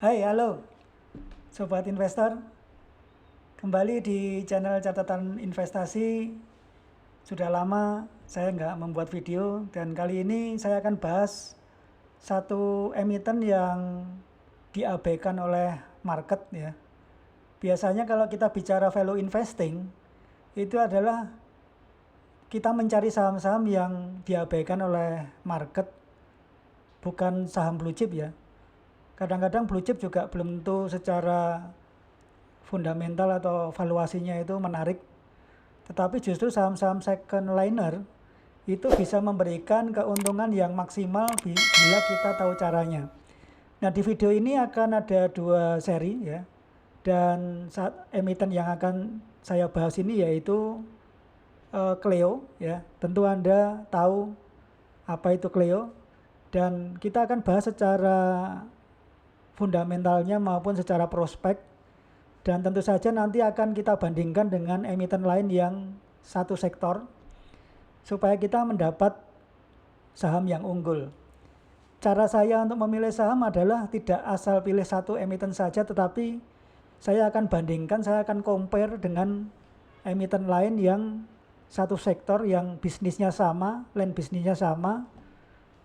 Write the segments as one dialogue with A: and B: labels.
A: Hai, halo Sobat Investor. Kembali di channel catatan investasi. Sudah lama saya nggak membuat video dan kali ini saya akan bahas satu emiten yang diabaikan oleh market ya. Biasanya kalau kita bicara value investing, itu adalah kita mencari saham-saham yang diabaikan oleh market, bukan saham blue chip ya. Kadang-kadang blue chip juga belum tentu secara fundamental atau valuasinya itu menarik. Tetapi justru saham-saham second liner itu bisa memberikan keuntungan yang maksimal bila kita tahu caranya. Nah, di video ini akan ada dua seri ya. Dan emiten yang akan saya bahas ini yaitu Cleo ya. Tentu Anda tahu apa itu Cleo dan kita akan bahas secara fundamentalnya maupun secara prospek. Dan tentu saja nanti akan kita bandingkan dengan emiten lain yang satu sektor supaya kita mendapat saham yang unggul. Cara saya untuk memilih saham adalah tidak asal pilih satu emiten saja, tetapi saya akan bandingkan, saya akan compare dengan emiten lain yang satu sektor yang bisnisnya sama, line bisnisnya sama,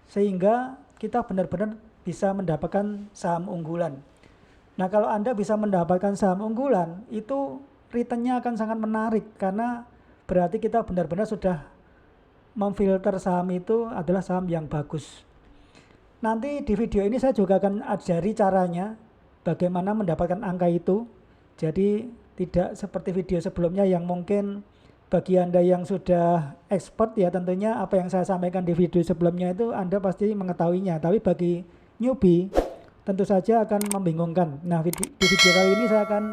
A: sehingga kita benar-benar bisa mendapatkan saham unggulan. Nah, kalau Anda bisa mendapatkan saham unggulan, itu returnnya akan sangat menarik karena berarti kita benar-benar sudah memfilter saham itu adalah saham yang bagus. Nanti di video ini saya juga akan ajari caranya bagaimana mendapatkan angka itu. Jadi tidak seperti video sebelumnya yang mungkin bagi Anda yang sudah expert ya tentunya apa yang saya sampaikan di video sebelumnya itu Anda pasti mengetahuinya. Tapi bagi newbie tentu saja akan membingungkan. Nah, di video kali ini saya akan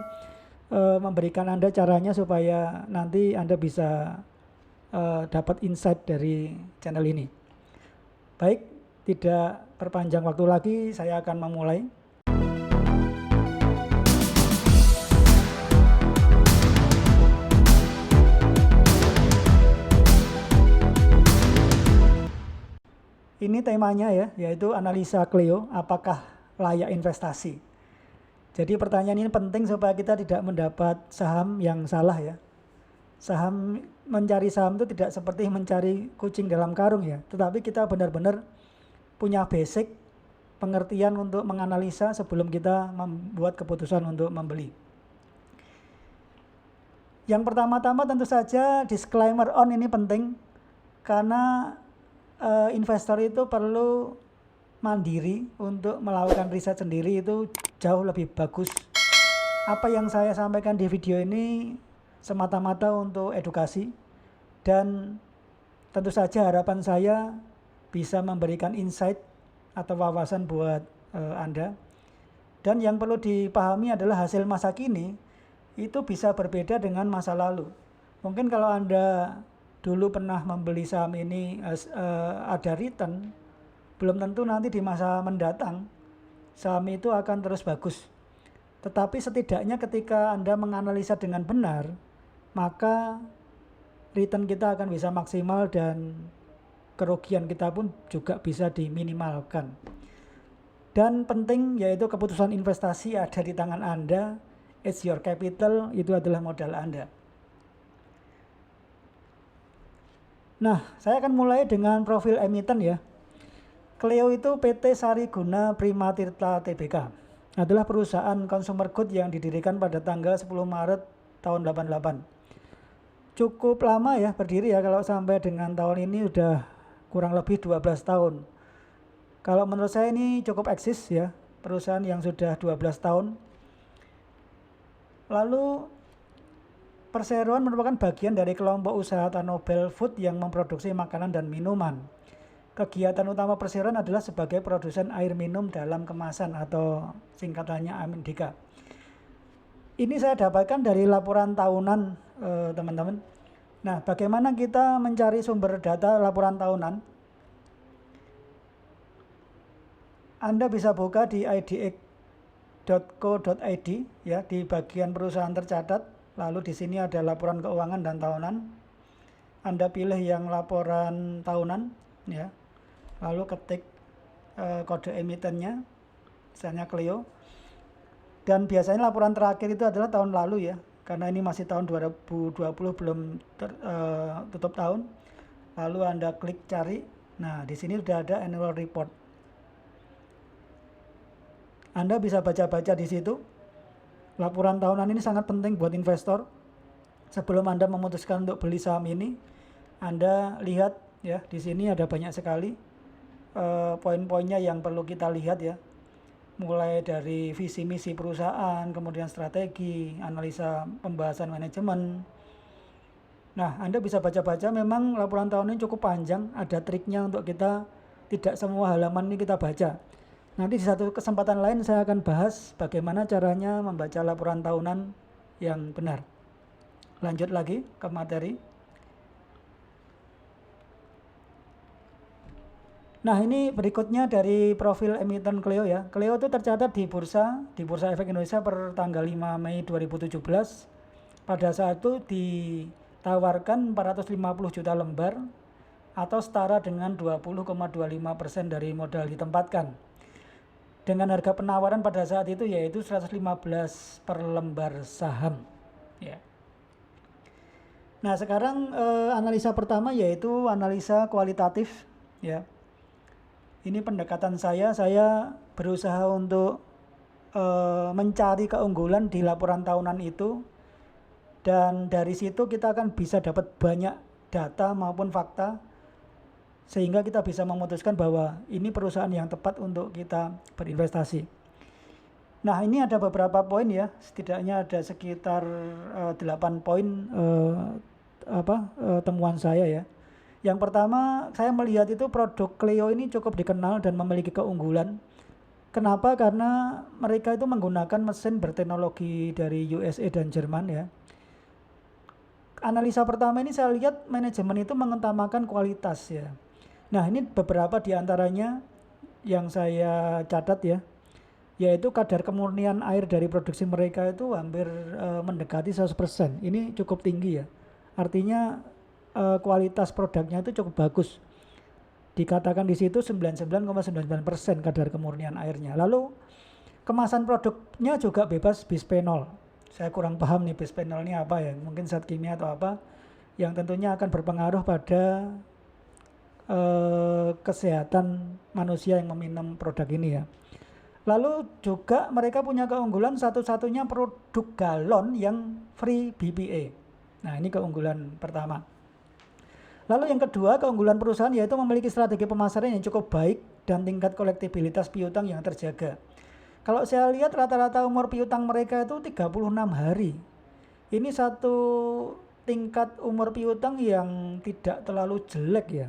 A: memberikan Anda caranya supaya nanti Anda bisa dapat insight dari channel ini. Baik, tidak perpanjang waktu lagi, saya akan memulai. Ini temanya ya, yaitu analisa Cleo, apakah layak investasi. Jadi pertanyaan ini penting supaya kita tidak mendapat saham yang salah ya. Mencari saham itu tidak seperti mencari kucing dalam karung ya, tetapi kita benar-benar punya basic pengertian untuk menganalisa sebelum kita membuat keputusan untuk membeli. Yang pertama-tama tentu saja disclaimer on ini penting karena investor itu perlu mandiri untuk melakukan riset sendiri, itu jauh lebih bagus. Apa yang saya sampaikan di video ini semata-mata untuk edukasi dan tentu saja harapan saya bisa memberikan insight atau wawasan buat Anda. Dan yang perlu dipahami adalah hasil masa kini itu bisa berbeda dengan masa lalu. Mungkin kalau Anda dulu pernah membeli saham ini ada return, belum tentu nanti di masa mendatang saham itu akan terus bagus. Tetapi setidaknya ketika Anda menganalisa dengan benar, maka return kita akan bisa maksimal dan kerugian kita pun juga bisa diminimalkan. Dan penting yaitu keputusan investasi ada di tangan Anda. It's your capital, itu adalah modal Anda. Nah, saya akan mulai dengan profil emiten ya. Cleo itu PT Sariguna Prima Tirta Tbk. Adalah perusahaan consumer good yang didirikan pada tanggal 10 Maret tahun 88. Cukup lama ya berdiri ya, kalau sampai dengan tahun ini sudah kurang lebih 12 tahun. Kalau menurut saya ini cukup eksis ya, perusahaan yang sudah 12 tahun. Lalu Perseroan merupakan bagian dari kelompok usaha Tanobel Food yang memproduksi makanan dan minuman. Kegiatan utama Perseroan adalah sebagai produsen air minum dalam kemasan atau singkatannya AMDK. Ini saya dapatkan dari laporan tahunan teman-teman. Nah, bagaimana kita mencari sumber data laporan tahunan? Anda bisa buka di idx.co.id ya, di bagian perusahaan tercatat. Lalu di sini ada laporan keuangan dan tahunan. Anda pilih yang laporan tahunan ya. Lalu ketik kode emitennya, misalnya Cleo. Dan biasanya laporan terakhir itu adalah tahun lalu ya, karena ini masih tahun 2020 belum tutup tahun. Lalu Anda klik cari, nah di sini sudah ada annual report. Anda bisa baca-baca di situ. Laporan tahunan ini sangat penting buat investor. Sebelum Anda memutuskan untuk beli saham ini, Anda lihat ya, di sini ada banyak sekali poin-poinnya yang perlu kita lihat ya. Mulai dari visi misi perusahaan, kemudian strategi, analisa pembahasan manajemen. Nah, Anda bisa baca-baca, memang laporan tahunan ini cukup panjang, ada triknya untuk kita tidak semua halaman ini kita baca. Nanti di satu kesempatan lain saya akan bahas bagaimana caranya membaca laporan tahunan yang benar. Lanjut lagi ke materi. Nah, ini berikutnya dari profil emiten Clio ya. Clio itu tercatat di Bursa Efek Indonesia per tanggal 5 Mei 2017. Pada saat itu ditawarkan 450 juta lembar atau setara dengan 20,25% dari modal ditempatkan. Dengan harga penawaran pada saat itu yaitu 115 per lembar saham. Ya. Nah, sekarang analisa pertama yaitu analisa kualitatif. Ya. Ini pendekatan saya berusaha untuk mencari keunggulan di laporan tahunan itu, dan dari situ kita akan bisa dapat banyak data maupun fakta, sehingga kita bisa memutuskan bahwa ini perusahaan yang tepat untuk kita berinvestasi. Nah, ini ada beberapa poin ya, setidaknya ada sekitar 8 poin temuan saya ya. Yang pertama, saya melihat itu produk Clio ini cukup dikenal dan memiliki keunggulan. Kenapa? Karena mereka itu menggunakan mesin berteknologi dari USA dan Jerman ya. Analisa pertama ini saya lihat manajemen itu mengutamakan kualitas ya. Nah, ini beberapa diantaranya yang saya catat ya, yaitu kadar kemurnian air dari produksi mereka itu hampir mendekati 100%. Ini cukup tinggi ya. Artinya kualitas produknya itu cukup bagus. Dikatakan di situ 99,99% kadar kemurnian airnya. Lalu kemasan produknya juga bebas bisphenol. Saya kurang paham nih bisphenol ini apa ya, mungkin zat kimia atau apa, yang tentunya akan berpengaruh pada kesehatan manusia yang meminum produk ini ya. Lalu juga mereka punya keunggulan satu-satunya produk galon yang free BPA. Nah, ini keunggulan pertama. Lalu yang kedua, keunggulan perusahaan yaitu memiliki strategi pemasaran yang cukup baik dan tingkat kolektibilitas piutang yang terjaga. Kalau saya lihat rata-rata umur piutang mereka itu 36 hari. Ini satu tingkat umur piutang yang tidak terlalu jelek ya.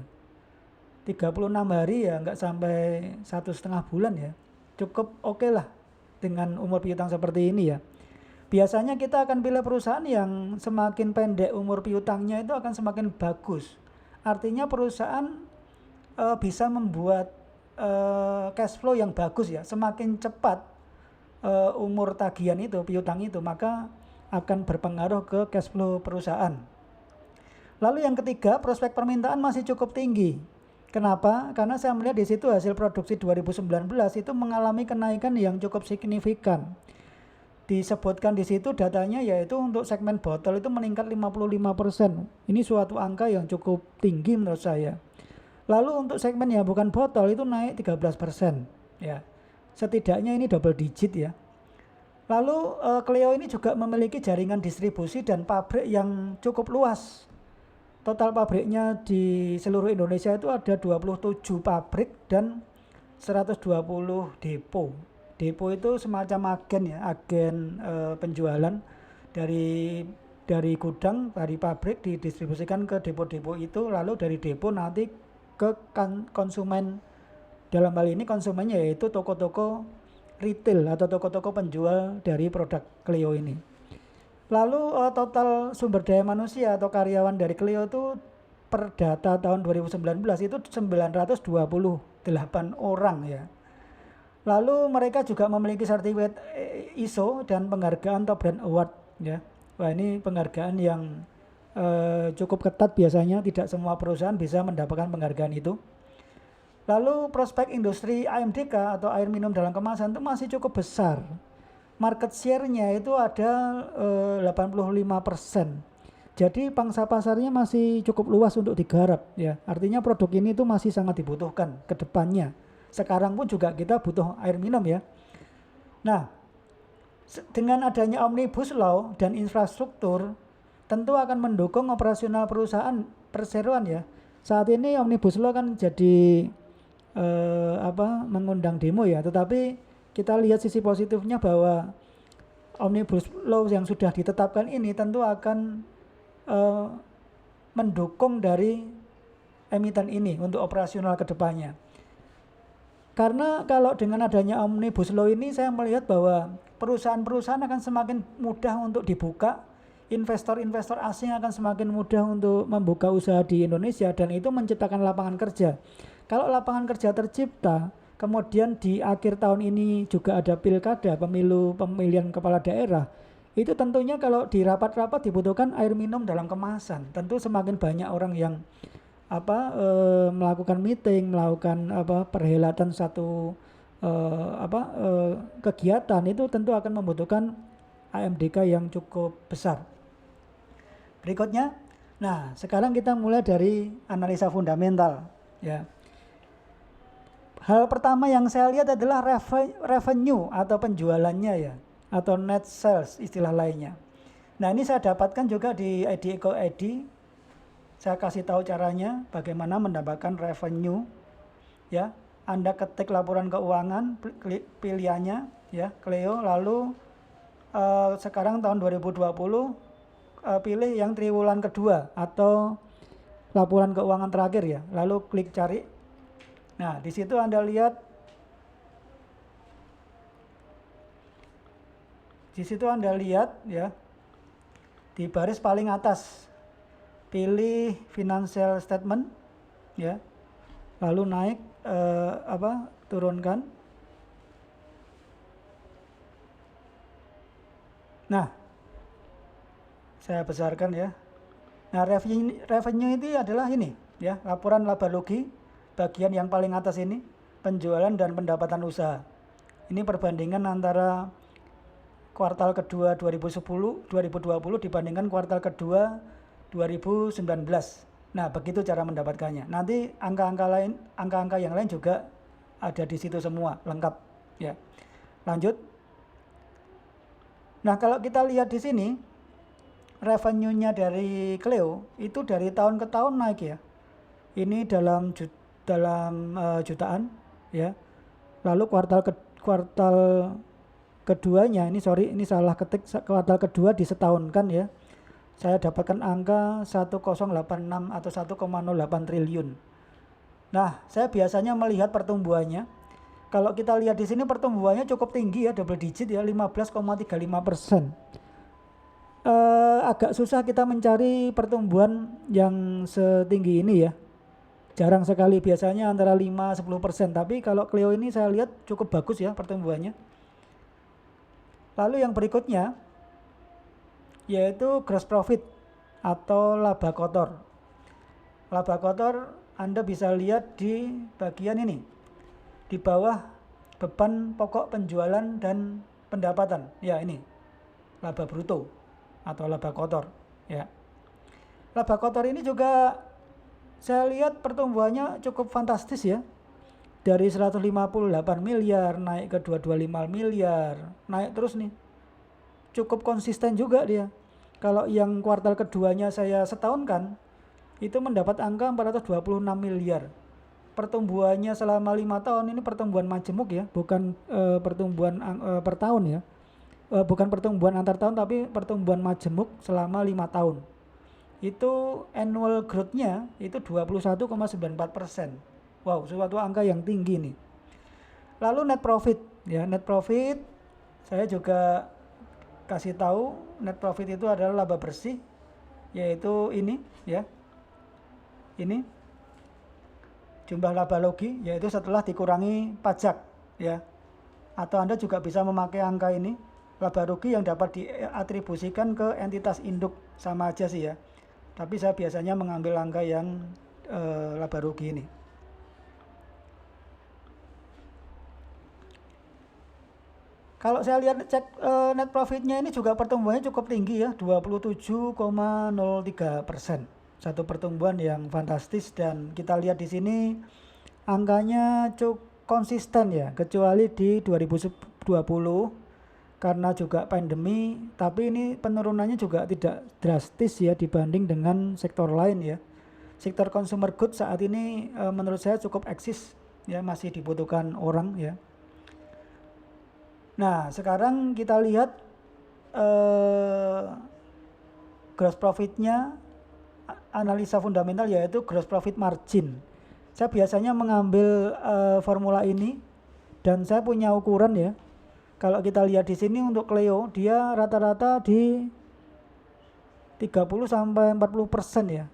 A: 36 hari ya, nggak sampai 1,5 bulan ya. Cukup oke lah dengan umur piutang seperti ini ya. Biasanya kita akan pilih perusahaan yang semakin pendek umur piutangnya itu akan semakin bagus. Artinya perusahaan bisa membuat cash flow yang bagus ya. Semakin cepat umur tagihan itu, piutang itu, maka akan berpengaruh ke cash flow perusahaan. Lalu yang ketiga, prospek permintaan masih cukup tinggi. Kenapa? Karena saya melihat di situ hasil produksi 2019 itu mengalami kenaikan yang cukup signifikan. Disebutkan di situ datanya yaitu untuk segmen botol itu meningkat 55%. Ini suatu angka yang cukup tinggi menurut saya. Lalu untuk segmen yang bukan botol itu naik 13%. Ya. Setidaknya ini double digit ya. Lalu Clio ini juga memiliki jaringan distribusi dan pabrik yang cukup luas. Total pabriknya di seluruh Indonesia itu ada 27 pabrik dan 120 depo. Depo itu semacam agen ya, agen penjualan dari gudang, dari pabrik didistribusikan ke depo-depo itu, lalu dari depo nanti ke konsumen. Dalam hal ini konsumennya yaitu toko-toko retail atau toko-toko penjual dari produk Clio ini. Lalu total sumber daya manusia atau karyawan dari Clio itu per data tahun 2019 itu 928 orang ya. Lalu mereka juga memiliki sertifikat ISO dan penghargaan Top Brand Award ya. Wah, ini penghargaan yang cukup ketat, biasanya tidak semua perusahaan bisa mendapatkan penghargaan itu. Lalu prospek industri AMDK atau air minum dalam kemasan itu masih cukup besar. market share-nya itu ada 85%. Jadi pangsa pasarnya masih cukup luas untuk digarap ya. Artinya produk ini itu masih sangat dibutuhkan ke depannya. Sekarang pun juga kita butuh air minum ya. Nah, dengan adanya Omnibus Law dan infrastruktur tentu akan mendukung operasional perusahaan perseroan ya. Saat ini Omnibus Law kan jadi mengundang demo ya, tetapi kita lihat sisi positifnya bahwa Omnibus Law yang sudah ditetapkan ini tentu akan mendukung dari emiten ini untuk operasional ke depannya. Karena kalau dengan adanya Omnibus Law ini saya melihat bahwa perusahaan-perusahaan akan semakin mudah untuk dibuka, investor-investor asing akan semakin mudah untuk membuka usaha di Indonesia dan itu menciptakan lapangan kerja. Kalau lapangan kerja tercipta, kemudian di akhir tahun ini juga ada pilkada, pemilihan kepala daerah, itu tentunya kalau di rapat-rapat dibutuhkan air minum dalam kemasan. Tentu semakin banyak orang yang melakukan meeting, melakukan perhelatan satu kegiatan, itu tentu akan membutuhkan AMDK yang cukup besar. Berikutnya, nah sekarang kita mulai dari analisa fundamental ya. Hal pertama yang saya lihat adalah revenue atau penjualannya ya, atau net sales istilah lainnya. Nah ini saya dapatkan juga di ID. Saya kasih tahu caranya bagaimana mendapatkan revenue ya. Anda ketik laporan keuangan pilihannya ya, Clio, lalu sekarang tahun 2020 pilih yang triwulan kedua atau laporan keuangan terakhir ya, lalu klik cari. Nah di situ Anda lihat, ya, di baris paling atas pilih financial statement ya, lalu naik turunkan. Nah saya besarkan ya. Nah revenue itu adalah ini ya, laporan laba rugi bagian yang paling atas ini, penjualan dan pendapatan usaha. Ini perbandingan antara kuartal kedua 2020 dibandingkan kuartal kedua 2019. Nah, begitu cara mendapatkannya. Nanti angka-angka yang lain juga ada di situ semua, lengkap ya. Lanjut. Nah, kalau kita lihat di sini revenue-nya dari Clio itu dari tahun ke tahun naik ya. Ini dalam jutaan ya. Lalu kuartal keduanya ini salah ketik, kuartal kedua disetahunkan ya. Saya dapatkan angka 1086 atau 1,08 triliun. Nah, saya biasanya melihat pertumbuhannya. Kalau kita lihat di sini pertumbuhannya cukup tinggi ya, double digit ya, 15,35%. Agak susah kita mencari pertumbuhan yang setinggi ini ya. Jarang sekali, biasanya antara 5-10%. Tapi kalau Clio ini saya lihat cukup bagus ya pertumbuhannya. Lalu yang berikutnya yaitu gross profit atau laba kotor. Laba kotor Anda bisa lihat di bagian ini, di bawah beban pokok penjualan dan pendapatan. Ya ini, laba bruto atau laba kotor. Ya, laba kotor ini juga saya lihat pertumbuhannya cukup fantastis ya. Dari 158 miliar naik ke 225 miliar, naik terus nih. Cukup konsisten juga dia. Kalau yang kuartal keduanya saya setahunkan, itu mendapat angka 426 miliar. Pertumbuhannya selama 5 tahun ini pertumbuhan majemuk ya, bukan pertumbuhan per tahun ya. Bukan pertumbuhan antar tahun, tapi pertumbuhan majemuk selama 5 tahun. Itu annual growth-nya itu 21,94%. Wow, suatu angka yang tinggi nih. Lalu net profit ya, net profit saya juga kasih tahu, net profit itu adalah laba bersih, yaitu ini ya. Ini jumlah laba rugi, yaitu setelah dikurangi pajak ya. Atau Anda juga bisa memakai angka ini, laba rugi yang dapat diatribusikan ke entitas induk, sama aja sih ya. Tapi saya biasanya mengambil angka yang laba rugi ini. Kalau saya lihat cek net profitnya ini juga pertumbuhannya cukup tinggi ya, 27,03%. Satu pertumbuhan yang fantastis, dan kita lihat di sini angkanya cukup konsisten ya, kecuali di 2020 karena juga pandemi, tapi ini penurunannya juga tidak drastis ya dibanding dengan sektor lain ya. Sektor consumer goods saat ini menurut saya cukup eksis ya, masih dibutuhkan orang ya. Nah, sekarang kita lihat gross profitnya, analisa fundamental yaitu gross profit margin. Saya biasanya mengambil formula ini dan saya punya ukuran ya. Kalau kita lihat di sini untuk Cleo, dia rata-rata di 30 sampai 40% ya.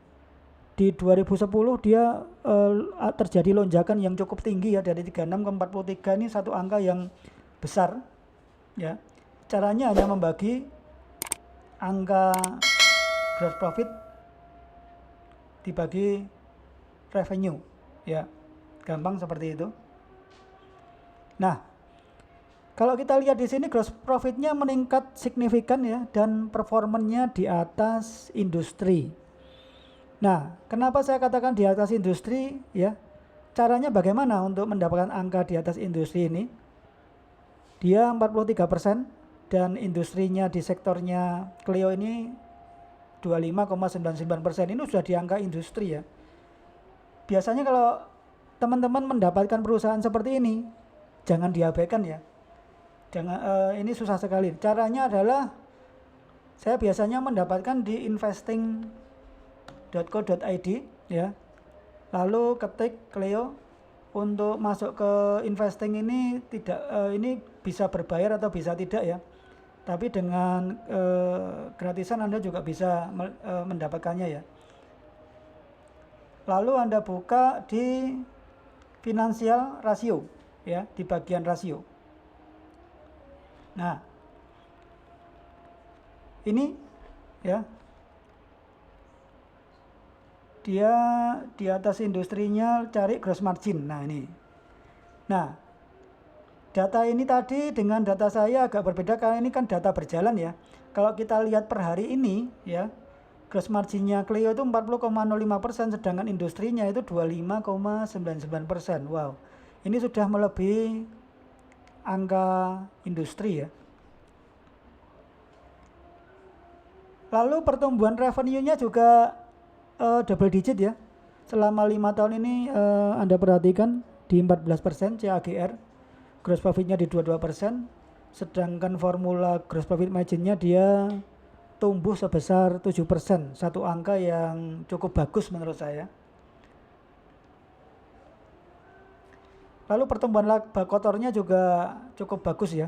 A: Di 2010 dia terjadi lonjakan yang cukup tinggi ya, dari 36 ke 43. Ini satu angka yang besar ya. Caranya hanya membagi angka gross profit dibagi revenue ya, gampang seperti itu. Nah, kalau kita lihat di sini gross profitnya meningkat signifikan ya, dan performanya di atas industri. Nah, kenapa saya katakan di atas industri ya? Caranya bagaimana untuk mendapatkan angka di atas industri ini? Dia 43% dan industrinya di sektornya Cleo ini 25,99%. Ini sudah di angka industri ya. Biasanya kalau teman-teman mendapatkan perusahaan seperti ini, jangan diabaikan ya. Ini susah sekali. Caranya adalah saya biasanya mendapatkan di investing.co.id ya. Lalu ketik Cleo. Untuk masuk ke investing ini tidak ini bisa berbayar atau bisa tidak ya. Tapi dengan gratisan Anda juga bisa mendapatkannya ya. Lalu Anda buka di financial rasio ya, di bagian rasio. Nah, ini ya, dia di atas industrinya cari gross margin. Nah ini. Nah, data ini tadi dengan data saya agak berbeda karena ini kan data berjalan ya. Kalau kita lihat per hari ini ya, gross marginnya Cleo itu 40,05%, sedangkan industrinya itu 25,99%. Wow, ini sudah melebihi angka industri ya. Lalu pertumbuhan revenue-nya juga double digit ya. Selama 5 tahun ini Anda perhatikan di 14% CAGR, gross profitnya di 22%, sedangkan formula gross profit margin-nya dia tumbuh sebesar 7%, satu angka yang cukup bagus menurut saya. Lalu pertumbuhan laba kotornya juga cukup bagus ya.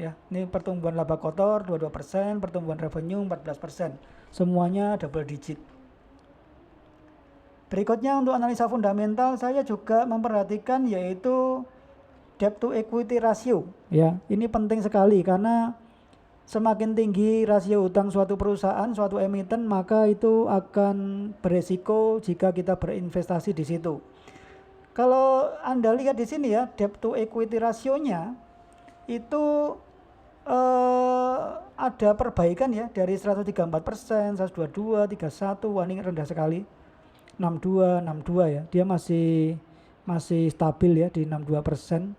A: Ya, ini pertumbuhan laba kotor 22%, pertumbuhan revenue 14%. Semuanya double digit. Berikutnya untuk analisa fundamental saya juga memperhatikan yaitu debt to equity ratio. Ya, ini penting sekali karena semakin tinggi rasio utang suatu perusahaan, suatu emiten, maka itu akan beresiko jika kita berinvestasi di situ. Kalau Anda lihat di sini ya, debt to equity rasionya itu ada perbaikan ya, dari 134%, 122, 31, wah ini rendah sekali. 62 ya, dia masih stabil ya di 62%.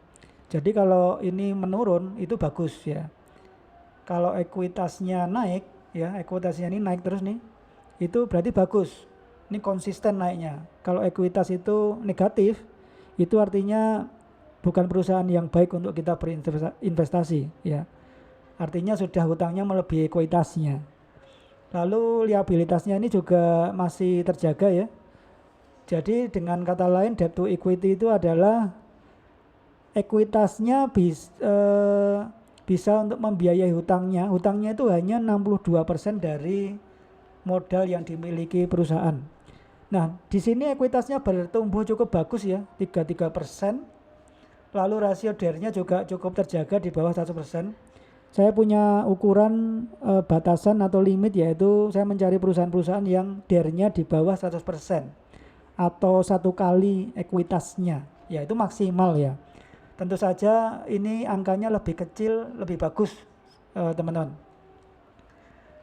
A: Jadi kalau ini menurun itu bagus ya. Kalau ekuitasnya naik ya, ekuitasnya ini naik terus nih, itu berarti bagus. Ini konsisten naiknya. Kalau ekuitas itu negatif, itu artinya bukan perusahaan yang baik untuk kita berinvestasi ya. Artinya sudah hutangnya melebihi ekuitasnya. Lalu liabilitasnya ini juga masih terjaga ya. Jadi dengan kata lain debt to equity itu adalah ekuitasnya bisa untuk membiayai hutangnya. Hutangnya itu hanya 62% dari modal yang dimiliki perusahaan. Nah, di sini ekuitasnya bertumbuh cukup bagus ya, 33%. Lalu rasio DER-nya juga cukup terjaga di bawah 100%. Saya punya ukuran batasan atau limit, yaitu saya mencari perusahaan-perusahaan yang DER-nya di bawah 100% atau 1 kali ekuitasnya, ya itu maksimal ya. Tentu saja ini angkanya lebih kecil, lebih bagus teman-teman.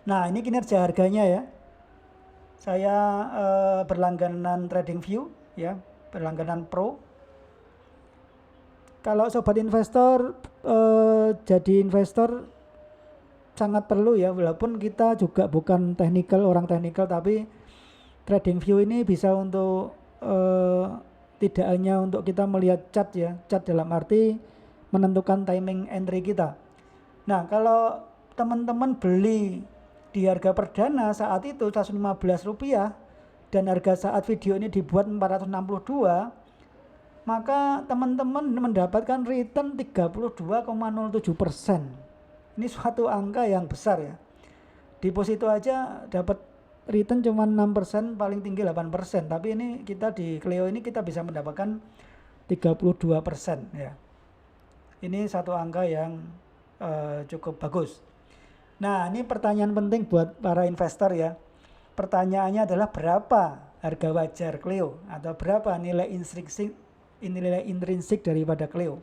A: Nah ini kinerja harganya ya. Saya berlangganan TradingView ya, berlangganan Pro. Kalau sobat investor jadi investor sangat perlu ya, walaupun kita juga bukan orang teknikal, tapi TradingView ini bisa untuk tidak hanya untuk kita melihat chart ya, chart dalam arti menentukan timing entry kita. Nah kalau teman-teman beli di harga perdana saat itu 115 rupiah dan harga saat video ini dibuat 462, maka teman-teman mendapatkan return 32,07%. Ini suatu angka yang besar ya. Deposito aja dapat return cuma 6%, paling tinggi 8%. Tapi ini kita di Cleo ini kita bisa mendapatkan 32% ya. Ini satu angka yang cukup bagus. Nah ini pertanyaan penting buat para investor ya. Pertanyaannya adalah berapa harga wajar Cleo atau berapa nilai intrinsik daripada Cleo.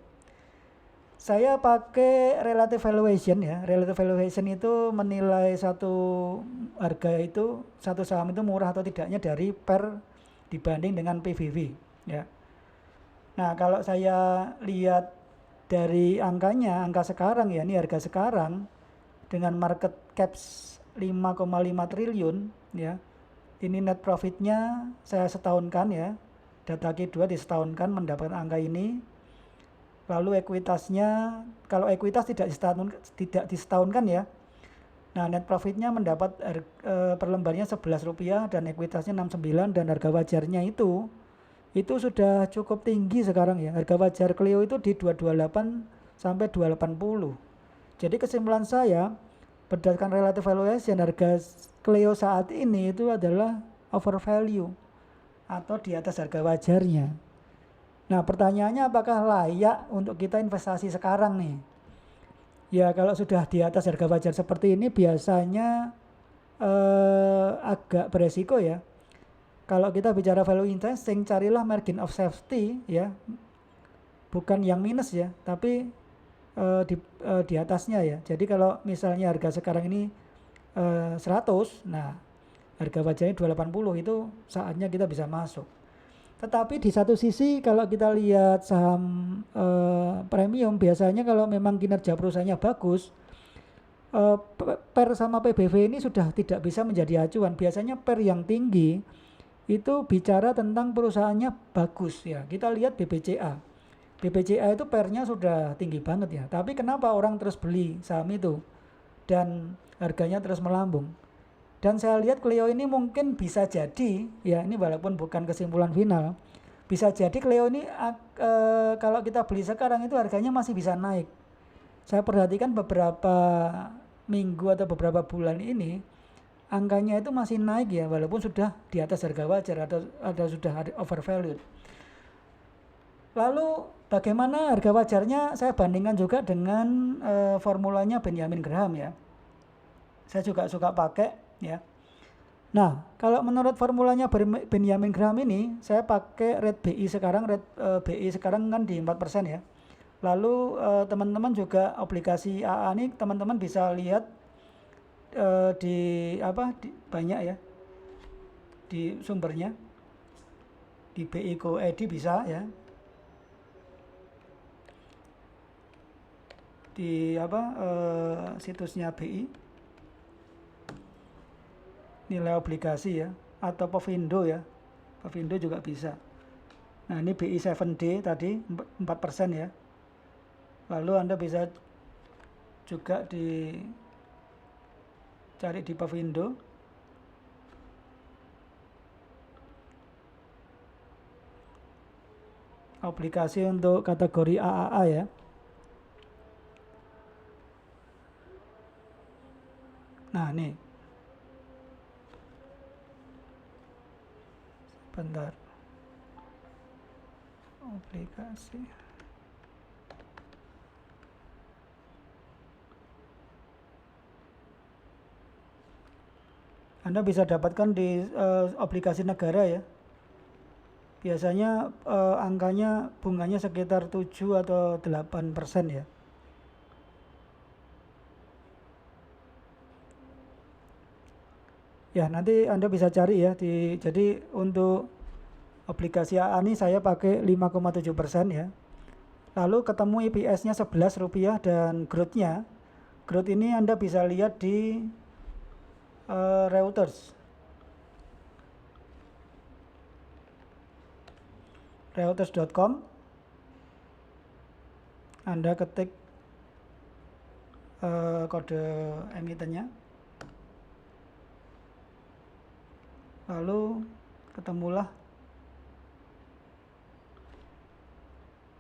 A: Saya pakai relative valuation ya. Relative valuation itu menilai satu harga itu, satu saham itu murah atau tidaknya dari PER dibanding dengan PBV ya. Nah kalau saya lihat dari angkanya, angka sekarang ya, ini harga sekarang dengan market caps 5,5 triliun ya. Ini net profitnya saya setahunkan ya. Data Q2 disetahunkan mendapat angka ini. Lalu ekuitasnya, kalau ekuitas tidak disetahunkan ya. Nah net profitnya mendapat per lembarnya 11 rupiah dan ekuitasnya 69 dan harga wajarnya itu sudah cukup tinggi sekarang ya. Harga wajar Cleo itu di 228 sampai 280. Jadi kesimpulan saya berdasarkan relative valuation harga Cleo saat ini itu adalah over value atau di atas harga wajarnya. Nah pertanyaannya apakah layak untuk kita investasi sekarang nih? Ya kalau sudah di atas harga wajar seperti ini biasanya agak beresiko ya. Kalau kita bicara value investing, carilah margin of safety ya. Bukan yang minus ya, tapi di atasnya ya. Jadi kalau misalnya harga sekarang ini 100, nah harga wajarnya 280, itu saatnya kita bisa masuk. Tetapi di satu sisi kalau kita lihat saham premium, biasanya kalau memang kinerja perusahaannya bagus, PER sama PBV ini sudah tidak bisa menjadi acuan. Biasanya PER yang tinggi itu bicara tentang perusahaannya bagus ya. Kita lihat BBCA. BBCA itu PER-nya sudah tinggi banget ya. Tapi kenapa orang terus beli saham itu dan harganya terus melambung? Dan saya lihat Cleo ini mungkin bisa jadi ya, ini walaupun bukan kesimpulan final, bisa jadi Cleo ini kalau kita beli sekarang itu harganya masih bisa naik. Saya perhatikan beberapa minggu atau beberapa bulan ini angkanya itu masih naik ya, walaupun sudah di atas harga wajar atau sudah overvalued. Lalu bagaimana harga wajarnya? Saya bandingkan juga dengan formulanya Benjamin Graham ya. Saya juga suka pakai ya. Nah, kalau menurut formulanya Benjamin Graham ini, saya pakai rate BI sekarang, BI sekarang kan di 4% ya. Lalu teman-teman juga obligasi AA ini teman-teman bisa lihat banyak ya di sumbernya. Di BI Go Edi bisa ya. Di situsnya BI, nilai obligasi ya, atau Povindo ya, Povindo juga bisa. Nah ini BI 7D tadi 4% ya. Lalu Anda bisa juga cari di Povindo. Obligasi untuk kategori AAA ya. Nah nih, bentar, obligasi. Anda bisa dapatkan di obligasi negara ya. biasanya angkanya bunganya sekitar 7 atau 8% ya. Ya, nanti Anda bisa cari ya. Jadi untuk obligasi AA ini saya pakai 5,7% ya. Lalu ketemu EPS-nya 11 rupiah dan growth-nya. Growth ini Anda bisa lihat di Reuters. Reuters.com. Anda ketik kode emitennya. Lalu ketemulah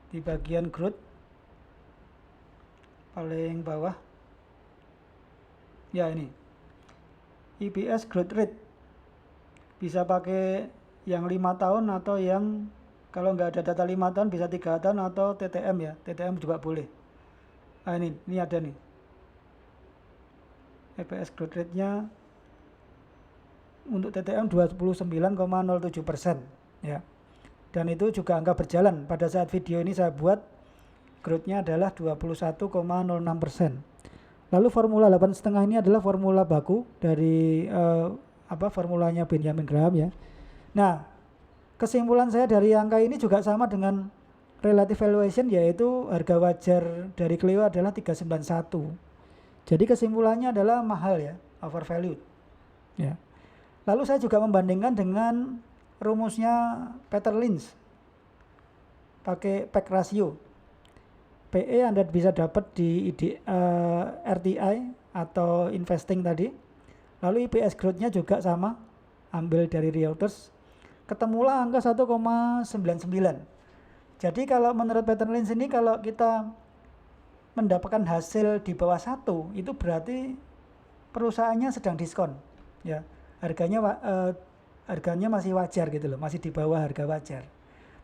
A: di bagian growth paling bawah. Ya, ini EPS growth rate. Bisa pakai yang 5 tahun atau yang kalau nggak ada data 5 tahun bisa 3 tahun atau TTM ya. TTM juga boleh. Nah, ini ada nih. EPS growth rate-nya untuk TTM 29,07% ya. Dan itu juga angka berjalan. Pada saat video ini saya buat, growth-nya adalah 21,06%. Lalu formula 8,5 ini adalah formula baku dari formulanya Benjamin Graham ya. Nah, kesimpulan saya dari angka ini juga sama dengan relative valuation, yaitu harga wajar dari Clio adalah 391. Jadi kesimpulannya adalah mahal ya, overvalued. Ya. Lalu saya juga membandingkan dengan rumusnya Peter Lynch. Pakai PEG ratio. PE Anda bisa dapat di RTI atau investing tadi. Lalu EPS growth-nya juga sama, ambil dari Reuters. Ketemulah angka 1,99. Jadi kalau menurut Peter Lynch ini, kalau kita mendapatkan hasil di bawah 1, itu berarti perusahaannya sedang diskon. Ya, harganya masih wajar gitu loh, masih di bawah harga wajar.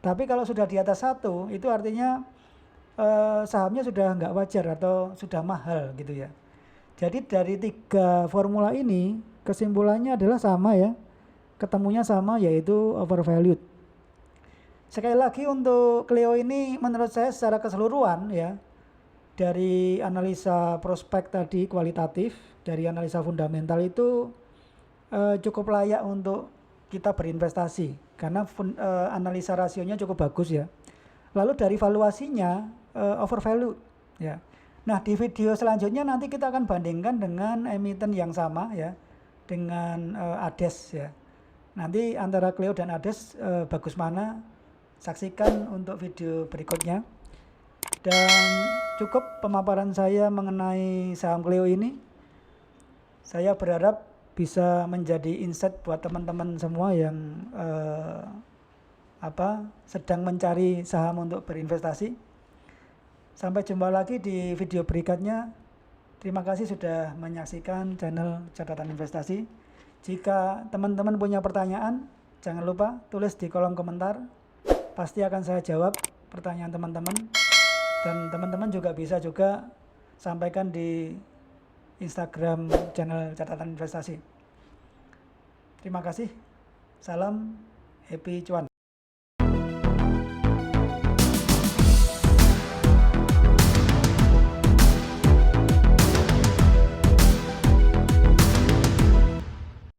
A: Tapi kalau sudah di atas 1, itu artinya sahamnya sudah nggak wajar atau sudah mahal gitu ya. Jadi dari 3 formula ini kesimpulannya adalah sama ya, ketemunya sama, yaitu overvalued. Sekali lagi untuk Clio ini menurut saya secara keseluruhan ya, dari analisa prospek tadi kualitatif, dari analisa fundamental itu cukup layak untuk kita berinvestasi karena analisa rasionya cukup bagus ya. Lalu dari valuasinya overvalued ya. Nah, di video selanjutnya nanti kita akan bandingkan dengan emiten yang sama ya, dengan ADES ya. Nanti antara Clio dan ADES bagus mana, saksikan untuk video berikutnya. Dan cukup pemaparan saya mengenai saham Clio ini. Saya berharap bisa menjadi insight buat teman-teman semua yang sedang mencari saham untuk berinvestasi. Sampai jumpa lagi di video berikutnya. Terima kasih sudah menyaksikan channel Catatan Investasi. Jika teman-teman punya pertanyaan, jangan lupa tulis di kolom komentar. Pasti akan saya jawab pertanyaan teman-teman. Dan teman-teman juga bisa juga sampaikan di Instagram channel Catatan Investasi. Terima kasih. Salam happy cuan.